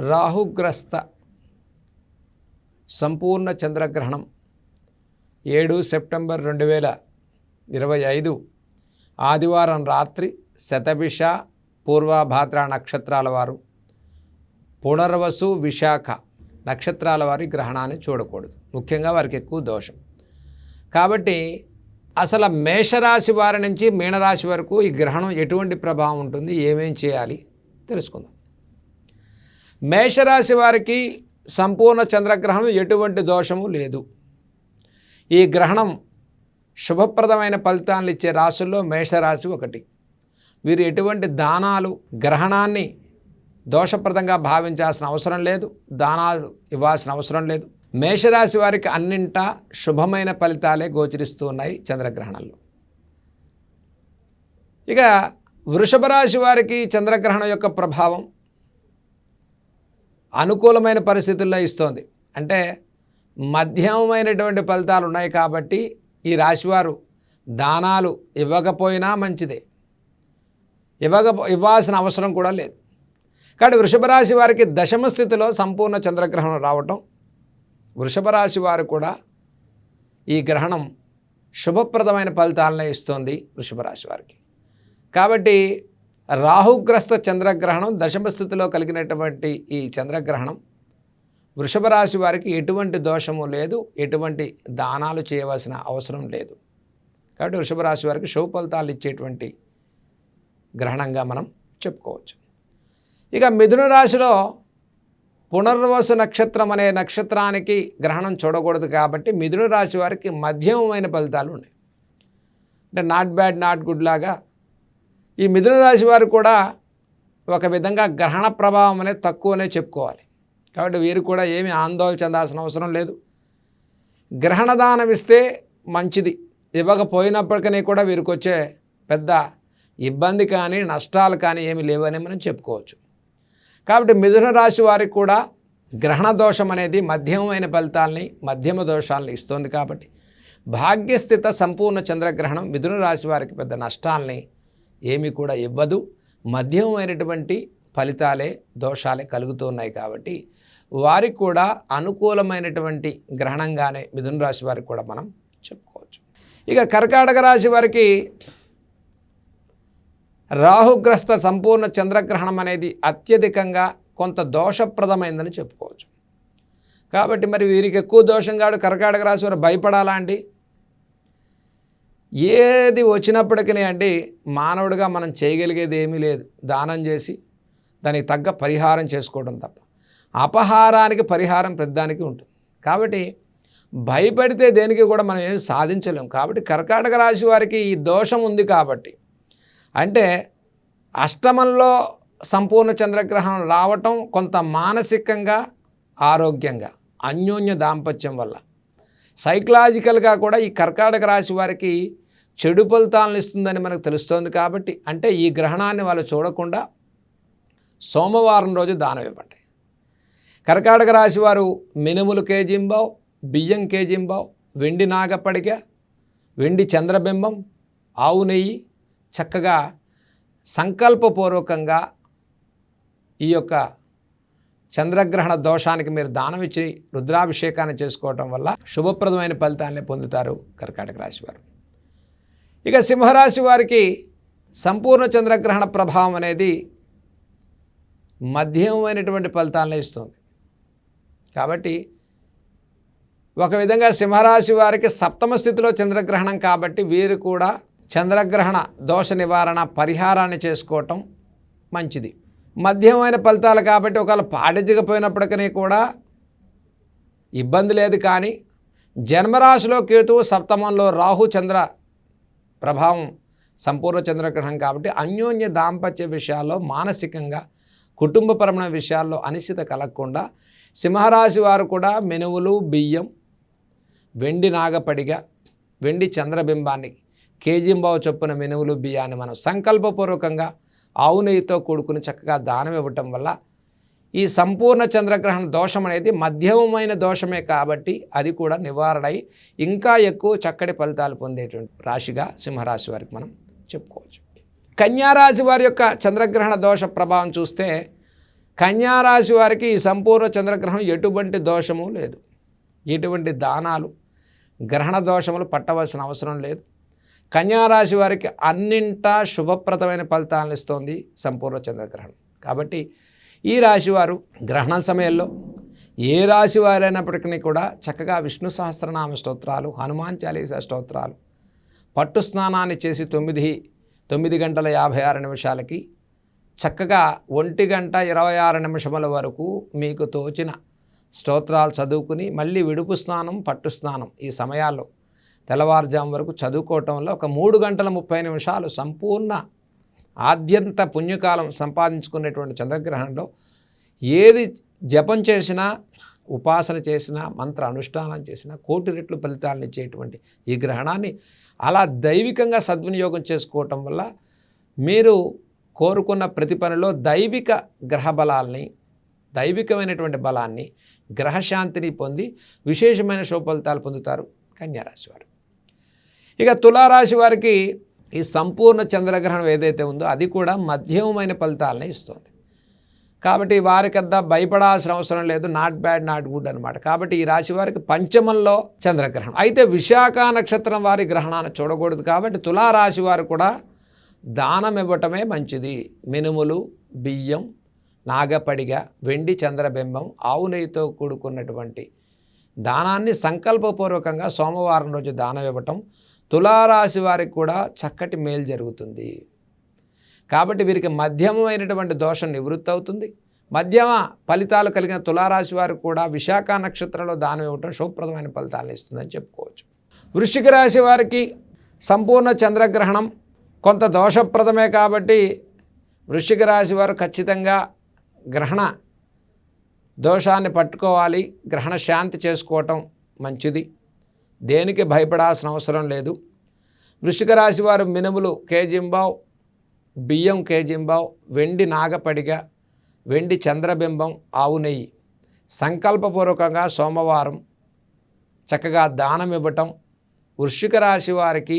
రాహుగ్రస్త సంపూర్ణ చంద్రగ్రహణం 7 సెప్టెంబర్ 2025 ఆదివారం రాత్రి శతభిష పూర్వభాద్ర నక్షత్రాల వారు పునర్వసు విశాఖ నక్షత్రాల వారి గ్రహణాన్ని చూడకూడదు. ముఖ్యంగా వారికి ఎక్కువ దోషం. కాబట్టి అసలు మేషరాశి వారి నుంచి మీనరాశి వరకు ఈ గ్రహణం ఎటువంటి ప్రభావం ఉంటుంది, ఏమేం చేయాలి తెలుసుకుందాం. మేషరాశి వారికి సంపూర్ణ చంద్రగ్రహణం ఎటువంటి దోషము లేదు. ఈ గ్రహణం శుభప్రదమైన ఫలితాలను ఇచ్చే రాశుల్లో మేషరాశి ఒకటి. వీరు ఎటువంటి దానాలు గ్రహణాన్ని దోషప్రదంగా భావించాల్సిన అవసరం లేదు, దానాలు ఇవ్వాల్సిన అవసరం లేదు. మేషరాశి వారికి అన్నింటా శుభమైన ఫలితాలే గోచరిస్తూ ఉన్నాయి చంద్రగ్రహణంలో. ఇక వృషభ రాశి వారికి చంద్రగ్రహణం యొక్క ప్రభావం అనుకూలమైన పరిస్థితుల్లో ఇస్తోంది. అంటే మధ్యమైనటువంటి ఫలితాలు ఉన్నాయి కాబట్టి ఈ రాశివారు దానాలు ఇవ్వకపోయినా మంచిదే, ఇవ్వాల్సిన అవసరం కూడా లేదు. కాబట్టి వృషభ రాశి వారికి దశమ స్థితిలో సంపూర్ణ చంద్రగ్రహణం రావటం, వృషభ రాశి వారు కూడా ఈ గ్రహణం శుభప్రదమైన ఫలితాలనే ఇస్తోంది వృషభ రాశి వారికి. కాబట్టి రాహుగ్రస్త చంద్రగ్రహణం దశమ స్థితిలో కలిగినటువంటి ఈ చంద్రగ్రహణం వృషభ రాశి వారికి ఎటువంటి దోషము లేదు, ఎటువంటి దానాలు చేయవలసిన అవసరం లేదు. కాబట్టి వృషభ రాశి వారికి శుభ ఫలితాలు ఇచ్చేటువంటి గ్రహణంగా మనం చెప్పుకోవచ్చు. ఇక మిథున రాశిలో పునర్వసు నక్షత్రం అనే నక్షత్రానికి గ్రహణం చూడకూడదు కాబట్టి మిథున రాశి వారికి మధ్యమమైన ఫలితాలు ఉన్నాయి. అంటే నాట్ బ్యాడ్ నాట్ గుడ్ లాగా ఈ మిథున రాశి వారు కూడా ఒక విధంగా గ్రహణ ప్రభావం అనేది తక్కువనే చెప్పుకోవాలి. కాబట్టి వీరు కూడా ఏమీ ఆందోళన చెందాల్సిన అవసరం లేదు. గ్రహణ దానం ఇస్తే మంచిది, ఇవ్వకపోయినప్పటికీ కూడా వీరికి వచ్చే పెద్ద ఇబ్బంది కానీ నష్టాలు కానీ ఏమీ లేవని మనం చెప్పుకోవచ్చు. కాబట్టి మిథున రాశి వారికి కూడా గ్రహణ దోషం అనేది మధ్యమైన ఫలితాలని మధ్యమ దోషాలను ఇస్తుంది. కాబట్టి భాగ్యస్థిత సంపూర్ణ చంద్రగ్రహణం మిథున రాశి వారికి పెద్ద నష్టాలని ఏమీ కూడా ఇవ్వదు, మధ్యమైనటువంటి ఫలితాలే దోషాలే కలుగుతున్నాయి. కాబట్టి వారికి కూడా అనుకూలమైనటువంటి గ్రహణంగానే మిథున రాశి వారికి కూడా మనం చెప్పుకోవచ్చు. ఇక కర్కాటక రాశి వారికి రాహుగ్రస్త సంపూర్ణ చంద్రగ్రహణం అనేది అత్యధికంగా కొంత దోషప్రదమైందని చెప్పుకోవచ్చు. కాబట్టి మరి వీరికి ఎక్కువ దోషం కాదు కర్కాటక రాశి వారు భయపడాలా అండి? ఏది వచ్చినప్పటికీ అండి మానవుడిగా మనం చేయగలిగేది ఏమీ లేదు, దానం చేసి దానికి తగ్గ పరిహారం చేసుకోవడం తప్ప. అపహారానికి పరిహారం పెద్దానికి ఉంటుంది. కాబట్టి భయపడితే దేనికి కూడా మనం ఏమి సాధించలేము. కాబట్టి కర్కాటక రాశి వారికి ఈ దోషం ఉంది కాబట్టి, అంటే అష్టమంలో సంపూర్ణ చంద్రగ్రహణం రావటం కొంత మానసికంగా ఆరోగ్యంగా అన్యోన్య దాంపత్యం వల్ల సైకలాజికల్గా కూడా ఈ కర్కాటక రాశి వారికి చెడు ఫలితాలను ఇస్తుందని మనకు తెలుస్తోంది. కాబట్టి అంటే ఈ గ్రహణాన్ని వాళ్ళు చూడకుండా సోమవారం రోజు దానం ఇవ్వండి. కర్కాటక రాశి వారు మినుములు కేజింబావు, బియ్యం కేజింబావు, వెండి నాగపడిక, వెండి చంద్రబింబం, ఆవు నెయ్యి చక్కగా సంకల్పపూర్వకంగా ఈ యొక్క చంద్రగ్రహణ దోషానికి మీరు దానం ఇచ్చి రుద్రాభిషేకాన్ని చేసుకోవటం వల్ల శుభప్రదమైన ఫలితాన్ని పొందుతారు కర్కాటక రాశి వారు. ఇక సింహరాశి వారికి సంపూర్ణ చంద్రగ్రహణ ప్రభావం అనేది మధ్యమైనటువంటి ఫలితాలను ఇస్తుంది. కాబట్టి ఒక విధంగా సింహరాశి వారికి సప్తమ స్థితిలో చంద్రగ్రహణం కాబట్టి వీరు కూడా చంద్రగ్రహణ దోష నివారణ పరిహారాన్ని చేసుకోవటం మంచిది. మధ్యమైన ఫలితాలు కాబట్టి ఒకవేళ పాటించకపోయినప్పటికీ కూడా ఇబ్బంది లేదు. కానీ జన్మరాశిలో కేతువు, సప్తమంలో రాహు చంద్ర ప్రభావం సంపూర్ణ చంద్రగ్రహణం కాబట్టి అన్యోన్య దాంపత్య విషయాల్లో మానసికంగా కుటుంబపరమైన విషయాల్లో అనిశ్చిత కలగకుండా సింహరాశి వారు కూడా మినువులు, బియ్యం, వెండి నాగపడిగ, వెండి చంద్రబింబాన్ని కేజీంబావు చొప్పున మినువులు బియ్యాన్ని మనం సంకల్పపూర్వకంగా ఆవు నెయ్యితో కూడుకుని చక్కగా దానం ఇవ్వటం వల్ల ఈ సంపూర్ణ చంద్రగ్రహణ దోషం అనేది మధ్యమైన దోషమే కాబట్టి అది కూడా నివారణ అయి ఇంకా ఎక్కువ చక్కటి ఫలితాలు పొందేటువంటి రాశిగా సింహరాశి వారికి మనం చెప్పుకోవచ్చు. కన్యారాశి వారి యొక్క చంద్రగ్రహణ దోష ప్రభావం చూస్తే కన్యా రాశి వారికి ఈ సంపూర్ణ చంద్రగ్రహణం ఎటువంటి దోషము లేదు, ఎటువంటి దానాలు గ్రహణ దోషములు పట్టవలసిన అవసరం లేదు. కన్యా రాశి వారికి అన్నింటా శుభప్రదమైన ఫలితాలను ఇస్తోంది సంపూర్ణ చంద్రగ్రహణం. కాబట్టి ఈ రాశివారు గ్రహణ సమయంలో ఏ రాశి వారైనప్పటికీ కూడా చక్కగా విష్ణు సహస్రనామ స్తోత్రాలు, హనుమాన్ చాలీసా స్తోత్రాలు, పట్టు స్నానాన్ని చేసి 9:56 చక్కగా 1:26 వరకు మీకు తోచిన స్తోత్రాలు చదువుకుని మళ్ళీ విడుపు స్నానం, పట్టు స్నానం ఈ సమయాల్లో తెల్లవారుజాము వరకు చదువుకోవటంలో ఒక 3:30 సంపూర్ణ ఆద్యంత పుణ్యకాలం సంపాదించుకునేటువంటి చంద్రగ్రహణంలో ఏది జపం చేసినా, ఉపాసన చేసినా, మంత్ర అనుష్ఠానం చేసినా కోటి రెట్లు ఫలితాలను ఇచ్చేటువంటి ఈ గ్రహణాన్ని అలా దైవికంగా సద్వినియోగం చేసుకోవటం వల్ల మీరు కోరుకున్న ప్రతి పనిలో దైవిక గ్రహ బలాల్ని, దైవికమైనటువంటి బలాన్ని, గ్రహశాంతిని పొంది విశేషమైన శుభ ఫలితాలు పొందుతారు కన్యారాశి వారు. ఇక తులారాశి వారికి ఈ సంపూర్ణ చంద్రగ్రహణం ఏదైతే ఉందో అది కూడా మధ్యమమైన ఫలితాలనే ఇస్తుంది. కాబట్టి వారికంతా భయపడాల్సిన అవసరం లేదు, నాట్ బ్యాడ్ నాట్ గుడ్ అనమాట. కాబట్టి ఈ రాశి వారికి పంచమంలో చంద్రగ్రహణం. అయితే విశాఖ నక్షత్రం వారి గ్రహణాన్ని చూడకూడదు. కాబట్టి తులారాశి వారు కూడా దానం ఇవ్వటమే మంచిది. మినుములు, బియ్యం, నాగపడిగ, వెండి చంద్రబింబం, ఆవు నెయ్యితో కూడుకున్నటువంటి దానాన్ని సంకల్పపూర్వకంగా సోమవారం రోజు దానం ఇవ్వటం తులారాశి వారికి కూడా చక్కటి మేలు జరుగుతుంది. కాబట్టి వీరికి మధ్యమైనటువంటి దోషం నివృత్తి అవుతుంది. మధ్యమ ఫలితాలు కలిగిన తులారాశి వారు కూడా విశాఖ నక్షత్రంలో దానం ఇవ్వటం శుభప్రదమైన ఫలితాలను ఇస్తుందని చెప్పుకోవచ్చు. వృశ్చిక రాశి వారికి సంపూర్ణ చంద్రగ్రహణం కొంత దోషప్రదమే. కాబట్టి వృశ్చిక రాశి వారు ఖచ్చితంగా గ్రహణ దోషాన్ని పట్టుకోవాలి, గ్రహణ శాంతి చేసుకోవటం మంచిది. దేనికి భయపడాల్సిన అవసరం లేదు. వృశ్చిక రాశి వారు మినుములు కేజింబావ్, బియ్యం కేజింబావ్, వెండి నాగపడిగ, వెండి చంద్రబింబం, ఆవు నెయ్యి సంకల్పపూర్వకంగా సోమవారం చక్కగా దానం ఇవ్వటం వృశ్చిక రాశి వారికి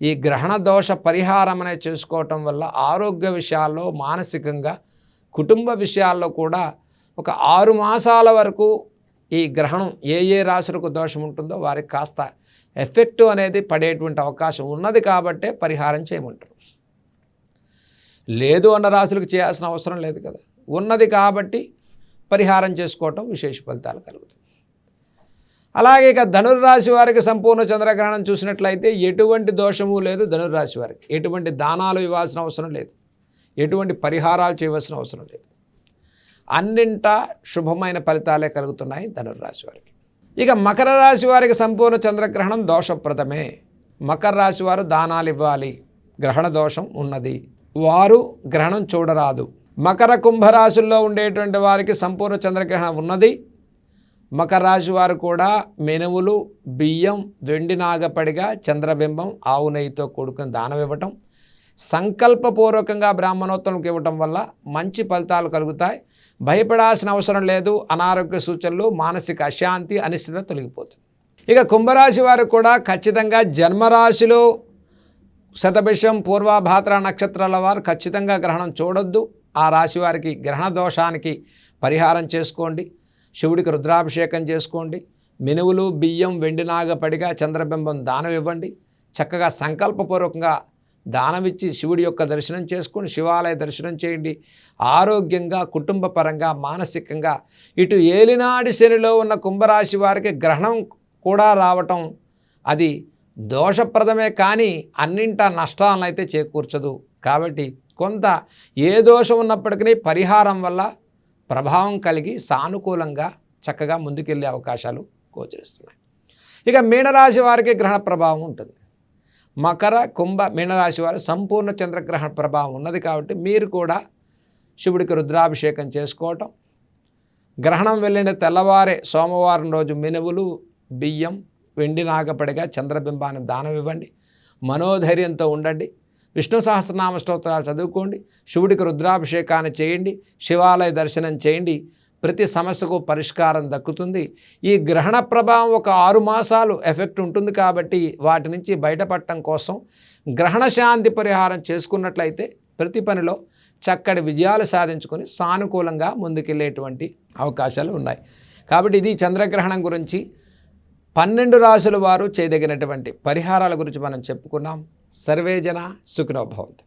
ఈ గ్రహణ దోష పరిహారం అనేది చేసుకోవటం వల్ల ఆరోగ్య విషయాల్లో, మానసికంగా, కుటుంబ విషయాల్లో కూడా ఒక 6 మాసాల వరకు ఈ గ్రహణం ఏ రాశులకు దోషం ఉంటుందో వారికి కాస్త ఎఫెక్ట్ అనేది పడేటువంటి అవకాశం ఉన్నది. కాబట్టే పరిహారం చేయమంటారు. లేదు అన్న రాశులకు చేయాల్సిన అవసరం లేదు కదా, ఉన్నది కాబట్టి పరిహారం చేసుకోవటం విశేష ఫలితాలు కలుగుతాయి. అలాగే ఇక ధనుర్రాశి వారికి సంపూర్ణ చంద్రగ్రహణం చూసినట్లయితే ఎటువంటి దోషము లేదు. ధనుర్రాశి వారికి ఎటువంటి దానాలు ఇవ్వాల్సిన అవసరం లేదు, ఎటువంటి పరిహారాలు చేయవలసిన అవసరం లేదు. అన్నింటా శుభమైన ఫలితాలే కలుగుతున్నాయి ధనుర్రాశి వారికి. ఇక మకర రాశి వారికి సంపూర్ణ చంద్రగ్రహణం దోషప్రదమే. మకర రాశి వారు దానాలు ఇవ్వాలి, గ్రహణ దోషం ఉన్నది, వారు గ్రహణం చూడరాదు. మకర కుంభరాశుల్లో ఉండేటువంటి వారికి సంపూర్ణ చంద్రగ్రహణం ఉన్నది. మకర రాశి వారు కూడా మినుములు, బియ్యం, వెండి నాగపడిగ, చంద్రబింబం, ఆవు నెయ్యితో కూడుకుని దానం ఇవ్వటం, సంకల్పపూర్వకంగా బ్రాహ్మణోత్తములకు ఇవ్వటం వల్ల మంచి ఫలితాలు కలుగుతాయి. భయపడాల్సిన అవసరం లేదు. అనారోగ్య సూచనలు, మానసిక అశాంతి, అనిశ్చిత తొలగిపోతుంది. ఇక కుంభరాశి వారు కూడా ఖచ్చితంగా జన్మరాశిలో శతభిషం, పూర్వభాద్ర నక్షత్రాల వారు ఖచ్చితంగా గ్రహణం చూడొద్దు. ఆ రాశి వారికి గ్రహణ దోషానికి పరిహారం చేసుకోండి, శివుడికి రుద్రాభిషేకం చేసుకోండి, మినువులు, బియ్యం, వెండి నాగపడిగ, చంద్రబింబం దానం ఇవ్వండి. చక్కగా సంకల్పపూర్వకంగా దానమిచ్చి శివుడి యొక్క దర్శనం చేసుకొని శివాలయ దర్శనం చేయండి. ఆరోగ్యంగా, కుటుంబ పరంగా, మానసికంగా ఇటు ఏలినాడి శనిలో ఉన్న కుంభరాశి వారికి గ్రహణం కూడా రావటం అది దోషప్రదమే, కానీ అన్నింటా నష్టాలను అయితే చేకూర్చదు. కాబట్టి కొంత ఏ దోషం ఉన్నప్పటికీ పరిహారం వల్ల ప్రభావం కలిగి సానుకూలంగా చక్కగా ముందుకెళ్ళే అవకాశాలు గోచరిస్తున్నాయి. ఇక మీనరాశి వారికి గ్రహణ ప్రభావం ఉంటుంది. మకర, కుంభ, మీనరాశి వారు సంపూర్ణ చంద్రగ్రహణ ప్రభావం ఉన్నది. కాబట్టి మీరు కూడా శివుడికి రుద్రాభిషేకం చేసుకోవటం, గ్రహణం వెళ్ళిన తెల్లవారే సోమవారం రోజు మినువులు, బియ్యం, వెండి నాగపడిగ, చంద్రబింబాన్ని దానం ఇవ్వండి. మనోధైర్యంతో ఉండండి. విష్ణు సహస్రనామ స్తోత్రాలు చదువుకోండి, శివుడికి రుద్రాభిషేకాన్ని చేయండి, శివాలయ దర్శనం చేయండి. ప్రతి సమస్యకు పరిష్కారం దక్కుతుంది. ఈ గ్రహణ ప్రభావం ఒక 6 మాసాలు ఎఫెక్ట్ ఉంటుంది. కాబట్టి వాటి నుంచి బయటపడటం కోసం గ్రహణ శాంతి పరిహారం చేసుకున్నట్లయితే ప్రతి పనిలో చక్కటి విజయాలు సాధించుకొని సానుకూలంగా ముందుకెళ్ళేటువంటి అవకాశాలు ఉన్నాయి. కాబట్టి ఇది చంద్రగ్రహణం గురించి 12 రాసుల వారు చేయదగినటువంటి పరిహారాల గురించి మనం చెప్పుకున్నాం. సర్వేజన సుఖినో భవంతు.